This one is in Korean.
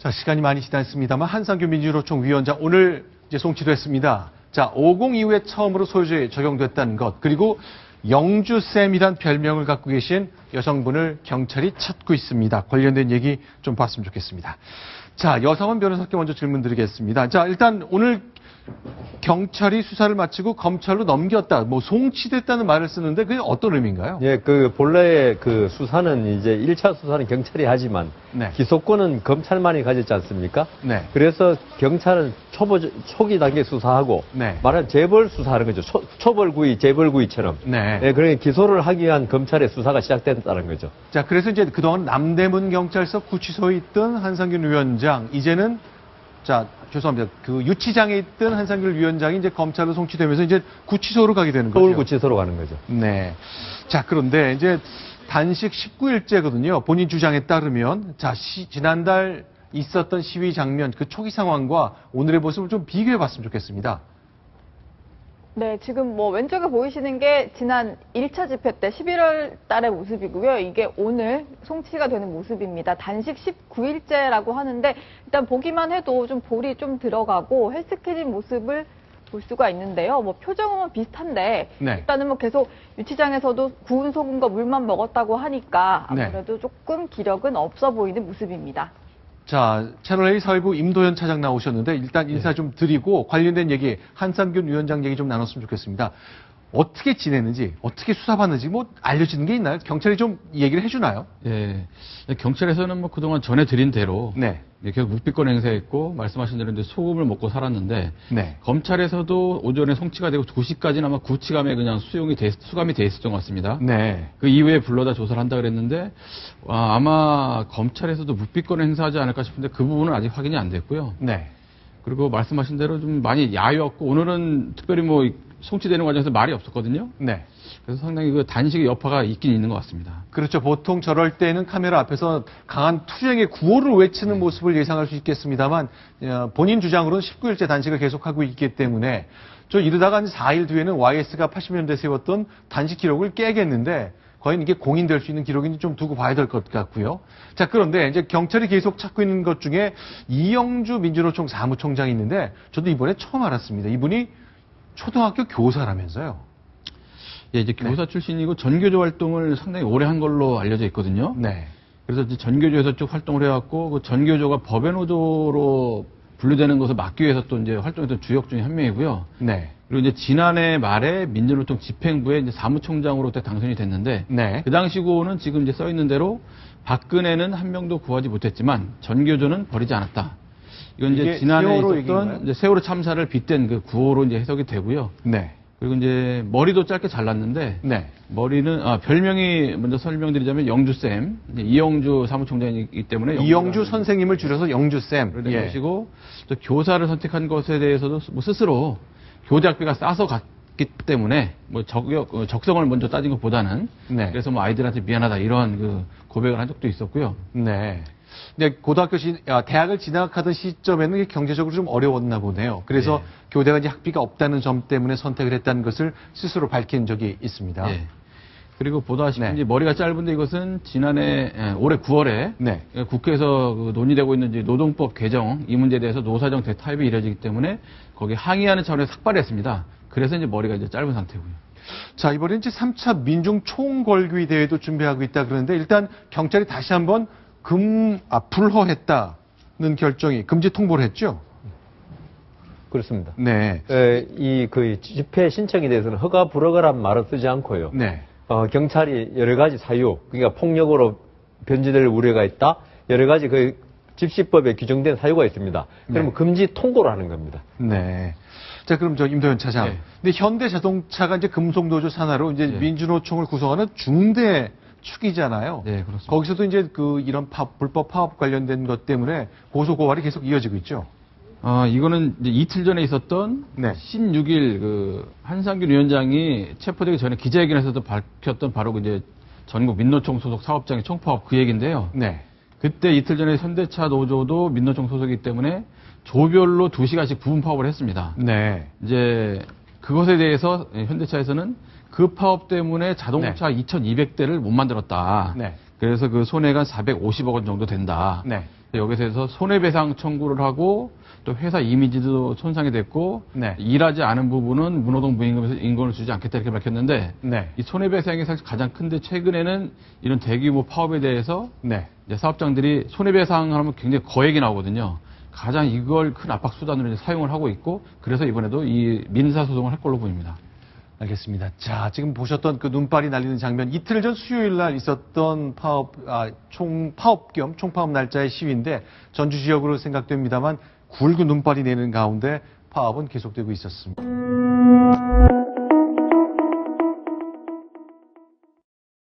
자, 시간이 많이 지났습니다만 한상규 민주노총 위원장 오늘 이제 송치됐습니다. 자, 50 이후에 처음으로 소유죄에 적용됐다는 것, 그리고 영주쌤이란 별명을 갖고 계신 여성분을 경찰이 찾고 있습니다. 관련된 얘기 좀 봤으면 좋겠습니다. 자, 여상원 변호사께 먼저 질문 드리겠습니다. 자, 일단 오늘 경찰이 수사를 마치고 검찰로 넘겼다, 송치됐다는 말을 쓰는데 그게 어떤 의미인가요? 예, 본래의 수사는 이제 1차 수사는 경찰이 하지만 네. 기소권은 검찰만이 가졌지 않습니까? 네. 그래서 경찰은 초기 단계 수사하고 네. 말하는 재벌 수사하는 거죠. 초벌구이, 재벌구이처럼. 네. 예, 그러니까 기소를 하기 위한 검찰의 수사가 시작됐다는 거죠. 자, 그래서 이제 그동안 남대문 경찰서 구치소에 있던 한상균 위원장, 이제는 자, 죄송합니다. 유치장에 있던 한상균 위원장이 이제 검찰로 송치되면서 이제 구치소로 가게 되는 거죠. 서울구치소로 가는 거죠. 네. 자, 그런데 이제 단식 19일째거든요. 본인 주장에 따르면. 자, 지난달 있었던 시위 장면, 그 초기 상황과 오늘의 모습을 좀 비교해 봤으면 좋겠습니다. 네, 지금 왼쪽에 보이시는 게 지난 1차 집회 때 11월 달의 모습이고요. 이게 오늘 송치가 되는 모습입니다. 단식 19일째라고 하는데 일단 보기만 해도 좀 볼이 좀 들어가고 헬스케진 모습을 볼 수가 있는데요. 표정은 비슷한데 네. 일단은 계속 유치장에서도 구운 소금과 물만 먹었다고 하니까 아무래도 네. 조금 기력은 없어 보이는 모습입니다. 자, 채널A 사회부 임도현 차장 나오셨는데 일단 인사 좀 드리고 관련된 얘기, 한상균 위원장 얘기 좀 나눴으면 좋겠습니다. 어떻게 지냈는지, 어떻게 수사받는지 알려지는 게 있나요? 경찰이 좀 얘기를 해주나요? 예. 경찰에서는 그동안 전해드린 대로 네. 계속 묵비권 행사했고 말씀하신 대로 이제 소금을 먹고 살았는데 네. 검찰에서도 오전에 송치가 되고 2시까지는 아마 구치감에 그냥 수감이 돼 있었던 것 같습니다. 네. 그 이후에 불러다 조사를 한다 그랬는데 아마 검찰에서도 묵비권 행사하지 않을까 싶은데 그 부분은 아직 확인이 안 됐고요. 네. 그리고 말씀하신 대로 좀 많이 야유었고 오늘은 특별히 송치되는 과정에서 말이 없었거든요. 네. 그래서 상당히 단식의 여파가 있긴 있는 것 같습니다. 그렇죠. 보통 저럴 때는 카메라 앞에서 강한 투쟁의 구호를 외치는 모습을 예상할 수 있겠습니다만 본인 주장으로는 19일째 단식을 계속하고 있기 때문에 이러다가 4일 뒤에는 YS가 80년대 세웠던 단식 기록을 깨겠는데 과연 이게 공인될 수 있는 기록인지 좀 두고 봐야 될 것 같고요. 자, 그런데 이제 경찰이 계속 찾고 있는 것 중에 이영주 민주노총 사무총장이 있는데 저도 이번에 처음 알았습니다. 이분이 초등학교 교사라면서요. 예, 이제 교사 출신이고 전교조 활동을 상당히 오래 한 걸로 알려져 있거든요. 네. 그래서 이제 전교조에서 쭉 활동을 해왔고 그 전교조가 법외노조로 분류되는 것을 막기 위해서 또 이제 활동했던 주역 중에 한 명이고요. 네. 그리고 이제 지난해 말에 민주노총 집행부에 이제 사무총장으로 그때 당선이 됐는데 네. 그 당시고는 지금 이제 써 있는 대로 박근혜는 한 명도 구하지 못했지만 전교조는 버리지 않았다. 이건 이제 지난해 있었던 이제 세월호 참사를 빗댄 그 구호로 이제 해석이 되고요. 네. 그리고 이제 머리도 짧게 잘랐는데 네. 머리는 별명이 먼저 설명드리자면 영주쌤, 이영주 사무총장이기 때문에 이영주 선생님을 줄여서 영주쌤. 예. 것이고 또 교사를 선택한 것에 대해서도 스스로 교대학비가 싸서 갔기 때문에 적성을 먼저 따진 것보다는 네. 그래서 아이들한테 미안하다 이런 고백을 한 적도 있었고요. 네. 근데 대학을 진학하던 시점에는 경제적으로 좀 어려웠나 보네요. 그래서 네. 교대가 이제 학비가 없다는 점 때문에 선택을 했다는 것을 스스로 밝힌 적이 있습니다. 네. 그리고 보다시피 네. 이제 머리가 짧은데 이것은 올해 9월에 네. 국회에서 논의되고 있는 이제 노동법 개정 이 문제에 대해서 노사정 대타협이 이뤄지기 때문에 거기에 항의하는 차원에서 삭발했습니다. 그래서 이제 머리가 이제 짧은 상태고요. 자, 이번에 이제 3차 민중 총궐기 대회도 준비하고 있다 그러는데 일단 경찰이 다시 한번 불허했다는 결정이 금지 통보를 했죠? 그렇습니다. 네. 집회 신청에 대해서는 허가 불허가란 말을 쓰지 않고요. 네. 경찰이 여러 가지 사유, 그러니까 폭력으로 변질될 우려가 있다. 여러 가지 집시법에 규정된 사유가 있습니다. 그러면 네. 금지 통보를 하는 겁니다. 네. 자, 그럼 임도현 차장. 네. 근데 현대자동차가 이제 금속노조 산하로 이제 네. 민주노총을 구성하는 중대 축이잖아요. 네, 그렇습니다. 거기서도 이제 이런 불법 파업 관련된 것 때문에 고소 고발이 계속 이어지고 있죠. 이거는 이제 이틀 전에 있었던 네. 16일 한상균 위원장이 체포되기 전에 기자회견에서도 밝혔던 바로 이제 전국 민노총 소속 사업장의 총파업 그 얘기인데요. 네. 그때 이틀 전에 현대차 노조도 민노총 소속이기 때문에 조별로 2시간씩 부분 파업을 했습니다. 네. 이제 그것에 대해서 현대차에서는 그 파업 때문에 자동차 2,200대를 못 만들었다. 네. 그래서 그 손해가 450억 원 정도 된다. 네. 여기서 손해배상 청구를 하고 또 회사 이미지도 손상이 됐고 네. 일하지 않은 부분은 무노동 무임금에서 인건을 주지 않겠다 이렇게 밝혔는데 네. 이 손해배상이 사실 가장 큰데 최근에는 이런 대규모 파업에 대해서 네. 이제 사업장들이 손해배상을 하면 굉장히 거액이 나오거든요. 가장 이걸 큰 압박 수단으로 이제 사용을 하고 있고 그래서 이번에도 이 민사소송을 할 걸로 보입니다. 알겠습니다. 자, 지금 보셨던 그 눈발이 날리는 장면, 이틀 전 수요일 날 있었던 총파업 겸 총파업 날짜의 시위인데 전주 지역으로 생각됩니다만 굵은 눈발이 내리는 가운데 파업은 계속되고 있었습니다.